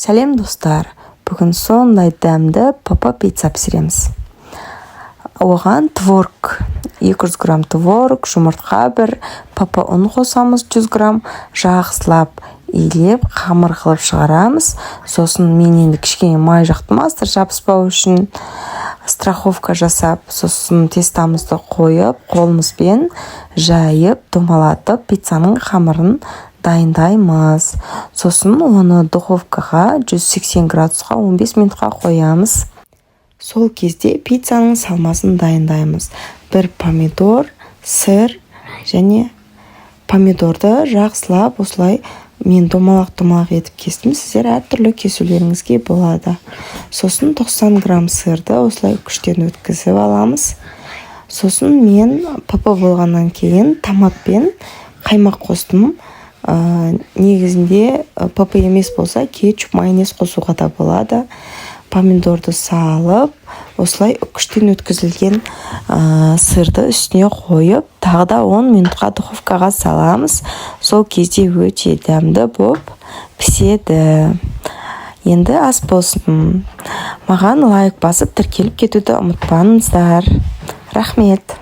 Сәлем достар, бүгін сондай дәмді папа пицца пісіреміз. Оған творог, 200 грамм творог, жұмыртқа бір, папа ұн қосамыз 100 грамм, жақсылап илеп, қамыр қылып шығарамыз. Сосын мен енді кішкене май жақтым астыр жабыспау үшін страховка жасап, сосын тестамызды қойып, қолымызбен жайып, домалатып, пиццаның қамырын дайындаймыз. Сосын оны духовкаға 180 градусқа 15 минутқа қоямыз. Сол кезде пиццаның салмасын дайындаймыз. Бір помидор, сыр және помидорды жақсылап осылай мен домалақ етіп кестім. Сіздер әртүрлі кесулеріңізге болады. Сосын 90 грамм сырды осылай күштен өткізіп аламыз. Сосын мен папа болғаннан кейін томатпен қаймақ қостым. Негізінде папа емес болса кетчуп, майонез қосуға да болады. Помидорды салып, осылай күштен өткізілген сырды үстіне қойып, тағы да 10 минутқа духовкаға саламыз. Сол кезде өте дәмді болып піседі. Енді ас болсын. Маған лайк басып, тіркеліп кетуді ұмытпаңыздар. Рахмет.